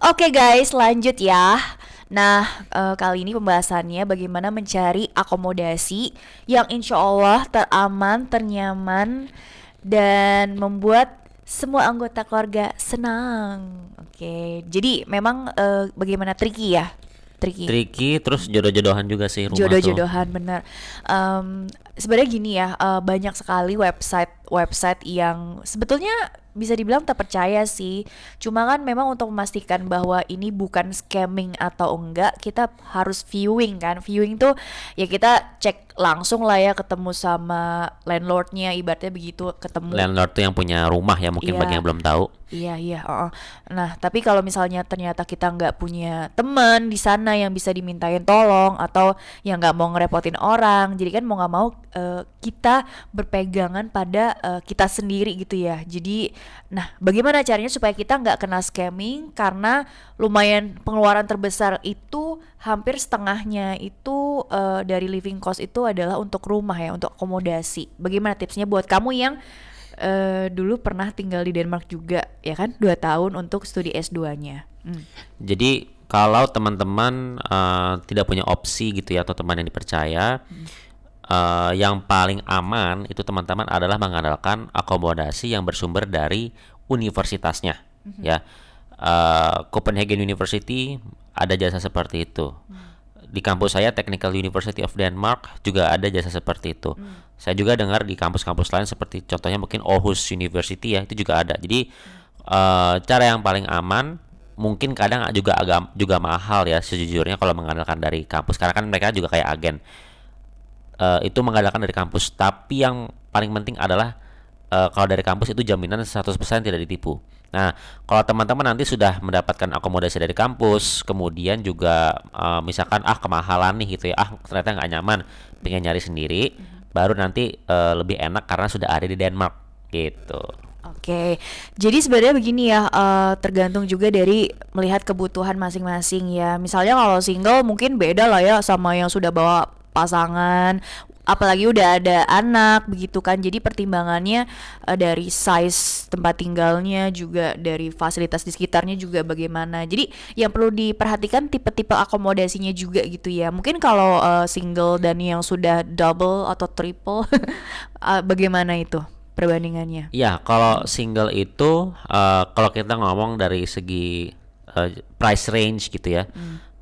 Oke guys, lanjut ya. Nah, kali ini pembahasannya bagaimana mencari akomodasi yang insya Allah teraman, ternyaman, dan membuat semua anggota keluarga senang. Oke, jadi memang bagaimana tricky ya? Tricky. Tricky terus jodoh-jodohan juga sih rumah tuh. Jodoh-jodohan bener. Sebenarnya gini ya, banyak sekali website yang sebetulnya bisa dibilang terpercaya sih. Cuma kan memang untuk memastikan bahwa ini bukan scamming atau enggak, kita harus viewing kan. Viewing tuh ya kita cek langsung lah ya, ketemu sama landlordnya, ibaratnya begitu, ketemu. Landlord tuh yang punya rumah ya, mungkin bagi Iya. yang belum tahu. Iya iya, heeh. Nah, tapi kalau misalnya ternyata kita nggak punya teman di sana yang bisa dimintain tolong atau yang nggak mau ngerepotin orang, jadi kan mau nggak mau kita berpegangan pada kita sendiri gitu ya. Jadi, nah bagaimana caranya supaya kita nggak kena scamming karena lumayan pengeluaran terbesar itu hampir setengahnya itu dari living cost itu adalah untuk rumah ya, untuk akomodasi. Bagaimana tipsnya buat kamu yang dulu pernah tinggal di Denmark juga ya kan 2 tahun untuk studi S2-nya. Jadi kalau teman-teman tidak punya opsi gitu ya, atau teman yang dipercaya, yang paling aman itu teman-teman adalah mengandalkan akomodasi yang bersumber dari universitasnya ya. Copenhagen University ada jasa seperti itu. Di kampus saya, Technical University of Denmark, juga ada jasa seperti itu. Saya juga dengar di kampus-kampus lain seperti contohnya mungkin Aarhus University ya, itu juga ada. Jadi cara yang paling aman, mungkin kadang juga mahal ya sejujurnya kalau mengandalkan dari kampus, karena kan mereka juga kayak agen. Itu mengandalkan dari kampus, tapi yang paling penting adalah kalau dari kampus itu jaminan 100% tidak ditipu. Nah, kalau teman-teman nanti sudah mendapatkan akomodasi dari kampus, kemudian juga misalkan kemahalan nih gitu ya, ternyata nggak nyaman, pengen nyari sendiri, baru nanti lebih enak karena sudah ada di Denmark gitu. Oke, jadi sebenarnya begini ya, tergantung juga dari melihat kebutuhan masing-masing ya. Misalnya kalau single mungkin beda lah ya sama yang sudah bawa pasangan, apalagi udah ada anak begitu kan. Jadi pertimbangannya dari size tempat tinggalnya juga dari fasilitas di sekitarnya juga bagaimana. Jadi yang perlu diperhatikan tipe-tipe akomodasinya juga gitu ya. Mungkin kalau single dan yang sudah double atau triple, bagaimana itu perbandingannya? Ya, kalau single itu kalau kita ngomong dari segi price range gitu ya,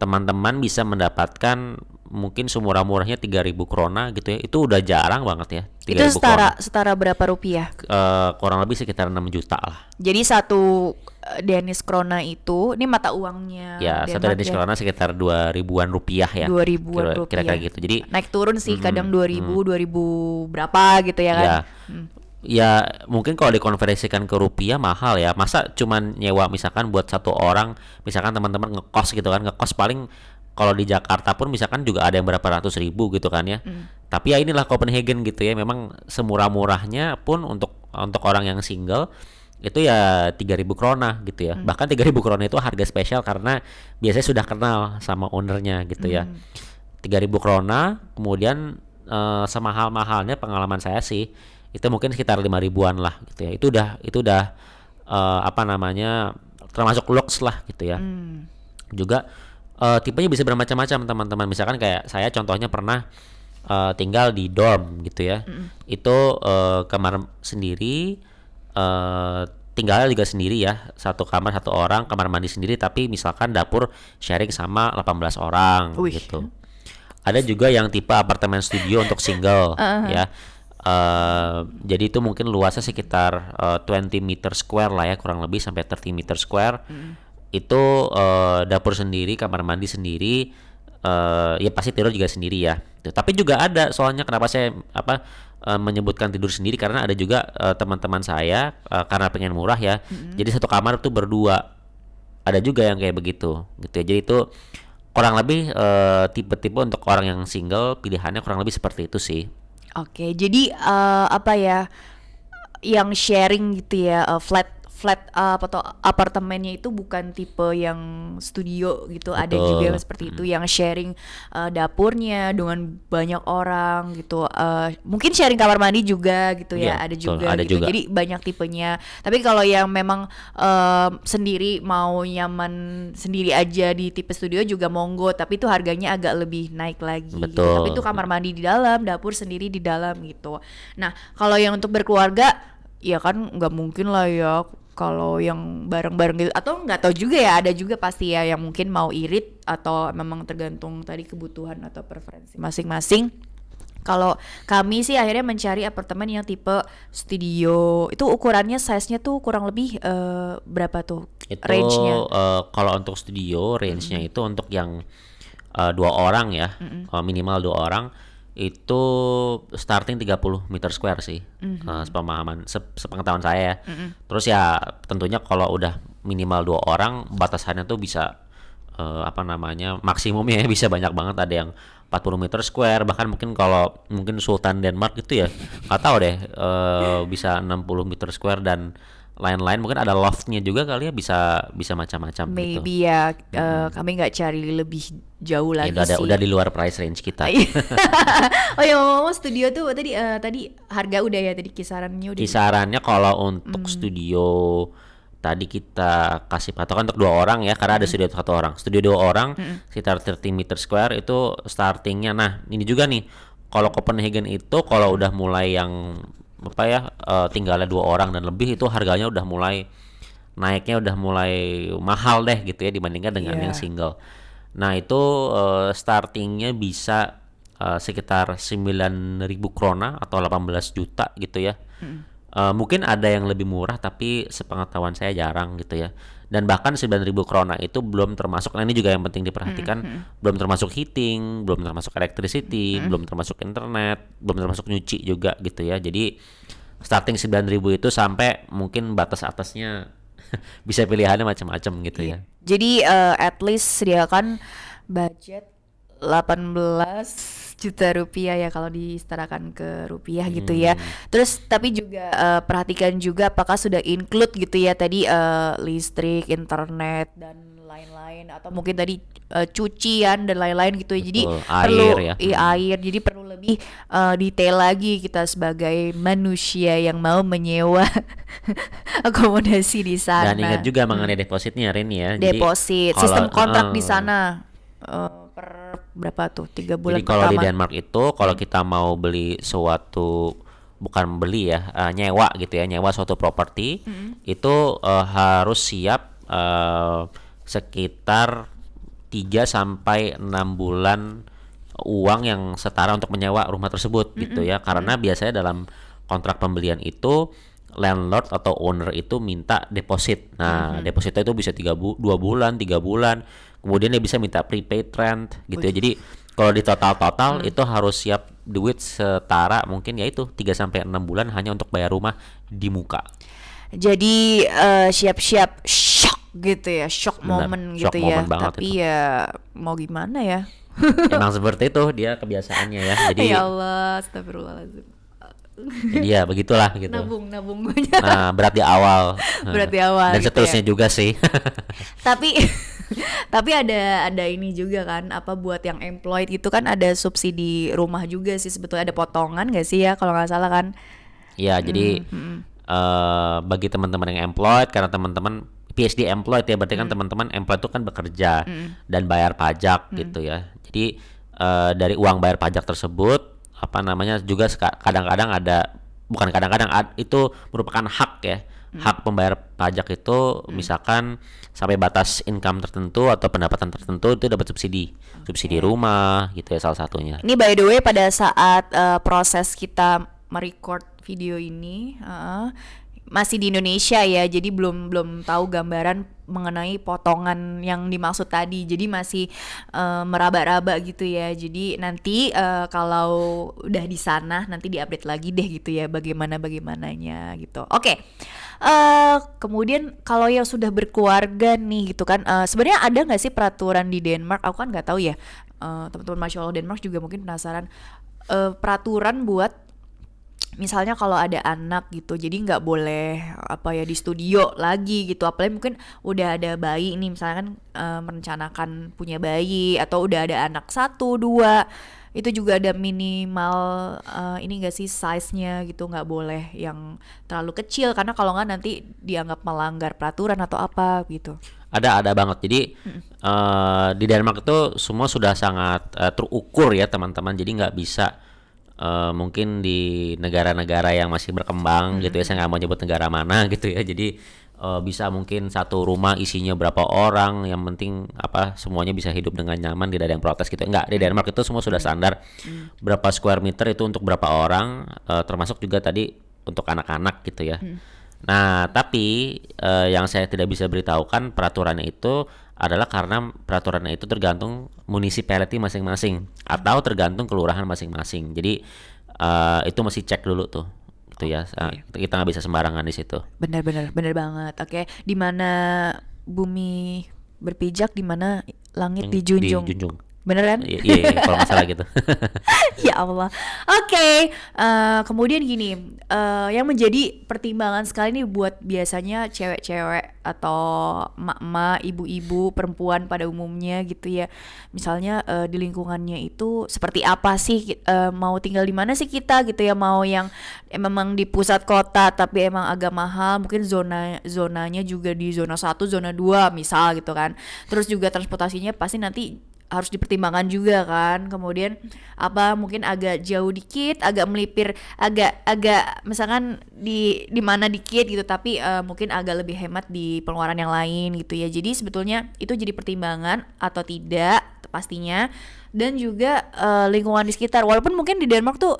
teman-teman bisa mendapatkan mungkin semurah-murahnya 3.000 krona gitu ya. Itu udah jarang banget ya, Itu 3.000 krona. setara berapa rupiah? Kurang lebih sekitar 6 juta lah. Jadi satu Danish krona itu, ini mata uangnya Ya, satu Denmark Danish ya, krona sekitar 2 ribuan rupiah ya. 2 ribuan Kira-kira rupiah. gitu. Jadi Naik turun sih, kadang 2.000, 2.000 berapa gitu ya kan? ya, ya mungkin kalau dikonversikan ke rupiah mahal ya. Masa cuman nyewa misalkan buat satu orang, misalkan teman-teman ngekos gitu kan, ngekos paling kalau di Jakarta pun misalkan juga ada yang berapa ratus ribu gitu kan ya. Tapi ya inilah Copenhagen gitu ya, memang semurah-murahnya pun untuk orang yang single itu ya 3.000 krona gitu ya. Bahkan 3.000 krona itu harga spesial karena biasanya sudah kenal sama ownernya gitu ya. 3.000 krona, kemudian semahal-mahalnya pengalaman saya sih itu mungkin sekitar 5 ribuan lah gitu ya. Itu udah apa namanya, termasuk lux lah gitu ya. Juga tipenya bisa bermacam-macam teman-teman. Misalkan kayak saya contohnya pernah tinggal di dorm gitu ya. Itu kamar sendiri, tinggalnya juga sendiri ya, satu kamar satu orang, kamar mandi sendiri, tapi misalkan dapur sharing sama 18 orang Wih. gitu. Ada juga yang tipe apartemen studio untuk single ya. Jadi itu mungkin luasnya sekitar 20 meter square lah ya, kurang lebih sampai 30 meter square. Itu dapur sendiri, kamar mandi sendiri, ya pasti tidur juga sendiri ya. Tapi juga ada, soalnya kenapa saya menyebutkan tidur sendiri, karena ada juga teman-teman saya karena pengen murah ya. Jadi satu kamar tuh berdua. Ada juga yang kayak begitu gitu ya. Jadi itu kurang lebih tipe-tipe untuk orang yang single, pilihannya kurang lebih seperti itu sih. Oke, jadi apa ya, yang sharing gitu ya, flat atau apartemennya itu bukan tipe yang studio gitu. Ada Betul. juga yang seperti itu yang sharing dapurnya dengan banyak orang gitu. Mungkin sharing kamar mandi juga gitu Iya, ya, ada betul, juga ada gitu. juga. Jadi banyak tipenya. Tapi kalau yang memang sendiri mau nyaman sendiri aja di tipe studio juga monggo, tapi itu harganya agak lebih naik lagi gitu. Tapi itu Betul. kamar mandi di dalam, dapur sendiri di dalam gitu. Nah, kalau yang untuk berkeluarga, ya kan nggak mungkin lah ya kalau yang bareng-bareng gitu. Atau nggak tahu juga ya, ada juga pasti ya yang mungkin mau irit atau memang tergantung tadi kebutuhan atau preferensi masing-masing. Kalau kami sih akhirnya mencari apartemen yang tipe studio. Itu ukurannya size-nya tuh kurang lebih berapa tuh Itu range-nya? kalau untuk studio range-nya itu untuk yang 2 orang ya, minimal 2 orang itu starting 30 meter square sih, sepemahaman sepengetahuan saya ya. Terus ya tentunya kalau udah minimal 2 orang batasannya tuh bisa apa namanya maksimumnya ya bisa banyak banget, ada yang 40 meter square, bahkan mungkin kalau mungkin Sultan Denmark gitu ya nggak tahu deh, bisa 60 meter square dan lain-lain, mungkin ada loftnya juga kali ya, bisa bisa macam-macam gitu. Maybe ya, kami nggak cari lebih jauh Ya lagi udah sih. di luar price range kita. Oh ya, ngomong-ngomong studio tuh tadi harga udah ya, tadi kisarannya udah. Kisarannya kalau untuk studio tadi kita kasih patokan untuk 2 orang ya, karena ada studio 1 orang. Studio 2 orang sekitar 30 meter square itu startingnya. Nah ini juga nih, kalau Copenhagen itu kalau udah mulai yang apa ya, tinggalnya 2 orang dan lebih, itu harganya udah mulai naiknya, udah mulai mahal deh gitu ya dibandingkan dengan Iya. yang single. Nah itu startingnya bisa sekitar 9.000 krona atau 18 juta gitu ya. Mungkin ada yang lebih murah tapi sepengetahuan saya jarang gitu ya. Dan bahkan 9.000 krona itu belum termasuk, nah ini juga yang penting diperhatikan, belum termasuk heating, belum termasuk electricity, belum termasuk internet, belum termasuk nyuci juga gitu ya. Jadi starting 9.000 itu sampai mungkin batas atasnya bisa pilihannya macam-macam gitu ya. Jadi at least sediakan budget 18 juta rupiah ya kalau disetarakan ke rupiah gitu ya. Terus tapi juga perhatikan juga apakah sudah include gitu ya tadi listrik, internet dan lain-lain, atau mungkin tadi cucian dan lain-lain gitu ya. Jadi Betul, perlu air ya. air. Jadi perlu lebih detail lagi kita sebagai manusia yang mau menyewa akomodasi di Dan ingat sana. juga mengenai depositnya Rin ya. Jadi Deposit, kalau sistem kontrak di sana per berapa tuh? 3 bulan jadi kalau di pertama. Denmark itu kalau kita mau beli suatu, bukan beli ya, nyewa gitu ya, nyewa suatu properti itu harus siap sekitar 3 sampai 6 bulan uang yang setara untuk menyewa rumah tersebut gitu ya. Karena biasanya dalam kontrak pembelian itu landlord atau owner itu minta deposit. Nah, depositnya itu bisa 2 bulan, 3 bulan. Kemudian dia bisa minta prepaid rent gitu ya. Jadi kalau di total itu harus siap duit setara mungkin ya itu 3 sampai 6 bulan hanya untuk bayar rumah di muka. Jadi siap-siap shock gitu ya, shock Benar, moment shock gitu ya. moment banget Tapi itu. ya mau gimana ya? Emang seperti itu dia kebiasaannya ya. Jadi Ya Allah, astagfirullahaladzim. ya begitulah gitu. Nabung gue. Nah, berat di awal. Berat di awal Dan gitu seterusnya ya. juga sih. Tapi tapi ada ini juga kan, apa buat yang employed itu kan ada subsidi rumah juga sih sebetulnya, ada potongan gak sih ya kalau nggak salah kan? Ya, jadi bagi teman-teman yang employed, karena teman-teman PhD employed ya, berarti kan teman-teman employed itu kan bekerja dan bayar pajak gitu ya. Jadi dari uang bayar pajak tersebut apa namanya juga kadang-kadang ada, bukan kadang-kadang itu merupakan hak ya. Hak pembayar pajak itu misalkan sampai batas income tertentu atau pendapatan tertentu itu dapat subsidi rumah gitu ya salah satunya. Ini by the way pada saat proses kita merecord video ini masih di Indonesia ya, jadi belum tahu gambaran mengenai potongan yang dimaksud tadi, jadi masih meraba-raba gitu ya. Jadi nanti kalau udah di sana nanti diupdate lagi deh gitu ya bagaimananya gitu. Oke. Kemudian kalau yang sudah berkeluarga nih gitu kan, sebenarnya ada nggak sih peraturan di Denmark? Aku kan nggak tahu ya. Teman-teman Masya Allah Denmark juga mungkin penasaran, peraturan buat misalnya kalau ada anak gitu, jadi nggak boleh apa ya di studio lagi gitu, apalagi mungkin udah ada bayi nih, misalnya kan merencanakan punya bayi atau udah ada anak satu dua, itu juga ada minimal ini gak sih size-nya gitu, nggak boleh yang terlalu kecil karena kalau nggak nanti dianggap melanggar peraturan atau apa gitu. Ada banget. Jadi di Denmark itu semua sudah sangat terukur ya teman-teman. Jadi nggak bisa mungkin di negara-negara yang masih berkembang gitu ya. Saya nggak mau nyebut negara mana gitu ya. Jadi bisa mungkin satu rumah isinya berapa orang. Yang penting apa semuanya bisa hidup dengan nyaman, tidak ada yang protes gitu. Enggak, di Denmark itu semua sudah standar. Berapa square meter itu untuk berapa orang, termasuk juga tadi untuk anak-anak gitu ya. Nah, tapi yang saya tidak bisa beritahukan peraturannya itu adalah karena peraturannya itu tergantung municipality masing-masing atau tergantung kelurahan masing-masing. Jadi itu mesti cek dulu tuh, gitu ya. Kita nggak bisa sembarangan di situ. Benar-benar benar banget. Oke, di mana bumi berpijak, di mana langit dijunjung. Dijunjung. Bener kan? Iya, iya, kalau nggak salah gitu. Ya Allah. Oke, kemudian gini, yang menjadi pertimbangan sekali nih buat biasanya cewek-cewek atau emak-emak, ibu-ibu, perempuan pada umumnya gitu ya. Misalnya di lingkungannya itu seperti apa sih, mau tinggal di mana sih kita gitu ya, mau yang memang di pusat kota tapi emang agak mahal, mungkin zonanya juga di zona 1, zona 2 misal gitu kan. Terus juga transportasinya pasti nanti harus dipertimbangkan juga kan. Kemudian apa mungkin agak jauh dikit, agak melipir, agak misalkan di mana dikit gitu, tapi mungkin agak lebih hemat di pengeluaran yang lain gitu ya. Jadi sebetulnya itu jadi pertimbangan atau tidak pastinya. Dan juga lingkungan di sekitar, walaupun mungkin di Denmark tuh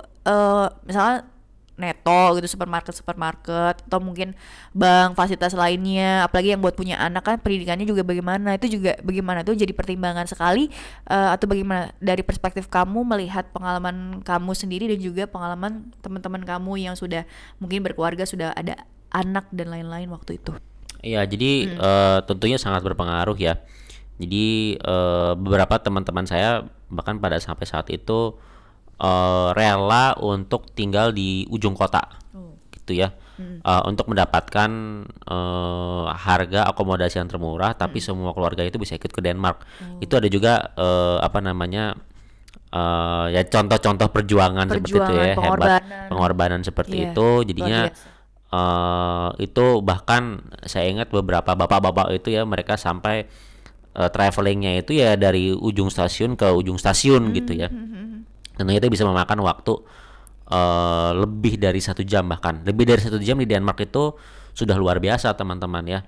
misalnya Netto gitu, supermarket atau mungkin bank, fasilitas lainnya, apalagi yang buat punya anak kan pendidikannya juga bagaimana, itu juga bagaimana, itu jadi pertimbangan sekali. Atau bagaimana dari perspektif kamu melihat pengalaman kamu sendiri dan juga pengalaman teman-teman kamu yang sudah mungkin berkeluarga, sudah ada anak dan lain-lain waktu itu. Iya, jadi tentunya sangat berpengaruh ya. Jadi beberapa teman-teman saya bahkan pada sampai saat itu rela untuk tinggal di ujung kota, gitu ya, untuk mendapatkan harga akomodasi yang termurah, tapi semua keluarga itu bisa ikut ke Denmark. Itu ada juga apa namanya ya contoh-contoh perjuangan seperti itu ya, hebat pengorbanan seperti Iya, itu. luar Jadinya biasa. itu bahkan saya ingat beberapa bapak-bapak itu ya mereka sampai travelingnya itu ya dari ujung stasiun ke ujung stasiun gitu ya. Tentunya itu bisa memakan waktu lebih dari 1 jam, bahkan lebih dari 1 jam di Denmark itu sudah luar biasa teman-teman ya.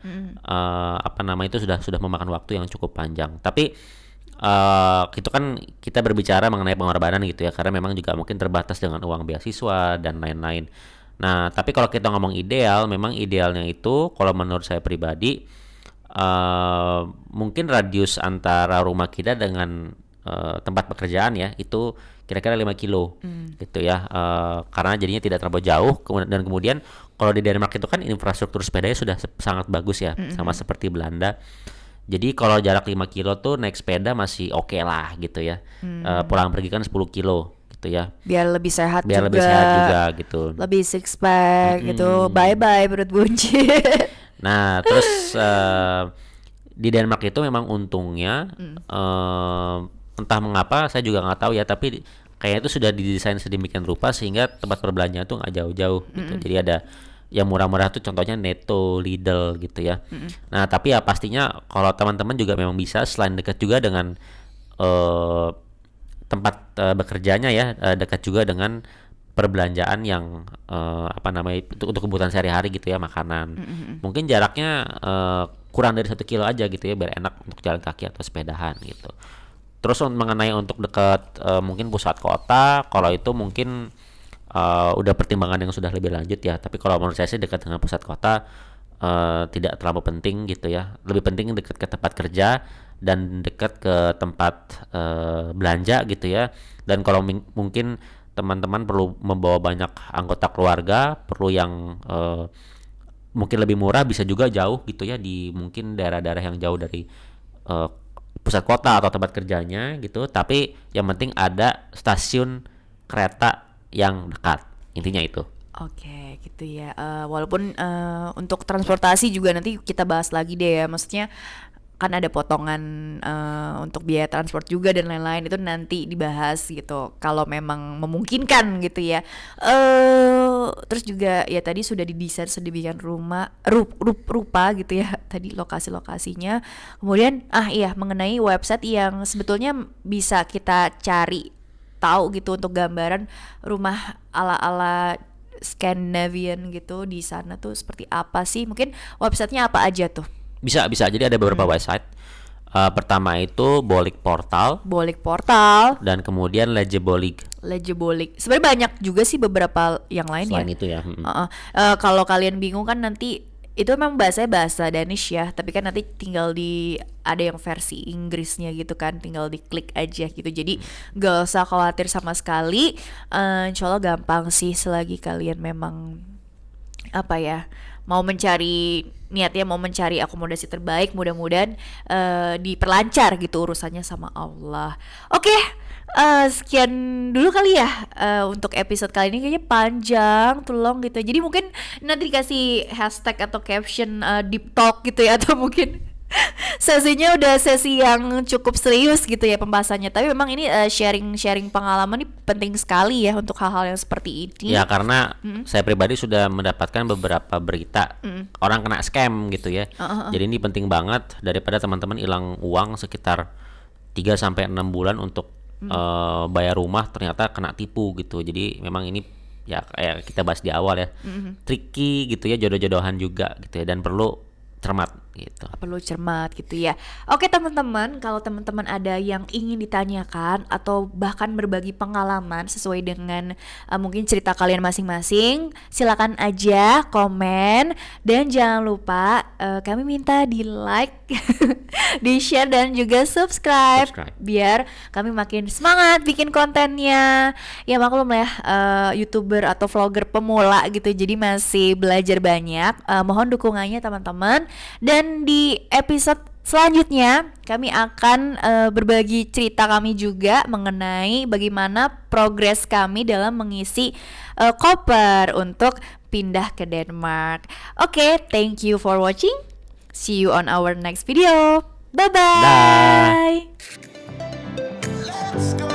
Apa nama itu sudah memakan waktu yang cukup panjang. Tapi itu kan kita berbicara mengenai pengorbanan gitu ya, karena memang juga mungkin terbatas dengan uang beasiswa dan lain-lain. Nah, tapi kalau kita ngomong ideal, memang idealnya itu kalau menurut saya pribadi mungkin radius antara rumah kita dengan tempat pekerjaan ya itu kira-kira 5 kilo gitu ya, karena jadinya tidak terlalu jauh. Dan kemudian kalau di Denmark itu kan infrastruktur sepedanya sudah sangat bagus ya, sama seperti Belanda. Jadi kalau jarak 5 kilo tuh naik sepeda masih oke lah gitu ya. Pulang pergi kan 10 kilo gitu ya, Biar lebih sehat biar juga. lebih sehat juga gitu. Lebih six pack gitu. Bye bye perut buncit. Nah terus di Denmark itu memang untungnya entah mengapa saya juga nggak tahu ya, tapi kayak itu sudah didesain sedemikian rupa sehingga tempat perbelanjaan tuh nggak jauh-jauh gitu. Jadi ada yang murah-murah tuh contohnya Netto, Lidl gitu ya. Nah tapi ya pastinya kalau teman-teman juga memang bisa selain dekat juga dengan tempat bekerjanya ya, dekat juga dengan perbelanjaan yang apa namanya itu untuk kebutuhan sehari-hari gitu ya, makanan. Mungkin jaraknya kurang dari 1 kilo aja gitu ya, biar enak untuk jalan kaki atau sepedahan gitu. Terus mengenai untuk dekat mungkin pusat kota, kalau itu mungkin udah pertimbangan yang sudah lebih lanjut ya. Tapi kalau menurut saya sih dekat dengan pusat kota tidak terlalu penting gitu ya. Lebih penting dekat ke tempat kerja dan dekat ke tempat belanja gitu ya. Dan kalau mungkin teman-teman perlu membawa banyak anggota keluarga, perlu yang mungkin lebih murah, bisa juga jauh gitu ya, di mungkin daerah-daerah yang jauh dari pusat kota atau tempat kerjanya gitu. Tapi yang penting ada stasiun kereta yang dekat, intinya itu. Oke, gitu ya. Walaupun untuk transportasi juga nanti kita bahas lagi deh ya. Maksudnya kan ada potongan untuk biaya transport juga dan lain-lain, itu nanti dibahas gitu. Kalau memang memungkinkan gitu ya. Terus juga ya tadi sudah didesain sedemikian rupa gitu ya. Tadi lokasi-lokasinya. Kemudian iya, mengenai website yang sebetulnya bisa kita cari tahu gitu untuk gambaran rumah ala-ala Scandinavian gitu di sana tuh seperti apa sih? Mungkin websitenya apa aja tuh? Bisa, jadi ada beberapa website. Pertama itu Bolik Portal Bolik Portal, dan kemudian Legebolig. Legibolik. Sebenarnya banyak juga sih beberapa yang lain ya. Selain itu ya. Kalau kalian bingung kan nanti itu memang bahasanya bahasa Danish ya, tapi kan nanti tinggal di ada yang versi Inggrisnya gitu kan, tinggal diklik aja gitu. Jadi gak usah khawatir sama sekali. Insya Allah gampang sih selagi kalian memang apa ya, mau mencari niatnya mau mencari akomodasi terbaik, mudah-mudahan diperlancar gitu urusannya sama Allah. Oke, sekian dulu kali ya untuk episode kali ini, kayaknya panjang tolong gitu. Jadi mungkin nanti dikasih hashtag atau caption deep talk gitu ya, atau mungkin sesinya udah sesi yang cukup serius gitu ya pembahasannya. Tapi memang ini sharing pengalaman ini penting sekali ya untuk hal-hal yang seperti ini. Ya karena saya pribadi sudah mendapatkan beberapa berita orang kena scam gitu ya. Jadi ini penting banget daripada teman-teman hilang uang sekitar 3 sampai 6 bulan untuk bayar rumah ternyata kena tipu gitu. Jadi memang ini ya kayak kita bahas di awal ya. Tricky gitu ya, jodoh-jodohan juga gitu ya, dan perlu cermat gitu. Perlu cermat gitu ya. Oke teman-teman, kalau teman-teman ada yang ingin ditanyakan atau bahkan berbagi pengalaman sesuai dengan mungkin cerita kalian masing-masing, silakan aja komen, dan jangan lupa kami minta di like, di share, dan juga subscribe biar kami makin semangat bikin kontennya. Ya maklum lah ya, YouTuber atau vlogger pemula gitu, jadi masih belajar banyak. Mohon dukungannya teman-teman. Dan di episode selanjutnya kami akan berbagi cerita kami juga mengenai bagaimana progres kami dalam mengisi koper untuk pindah ke Denmark. Oke, thank you for watching. See you on our next video. Bye bye. Dah. Let's go.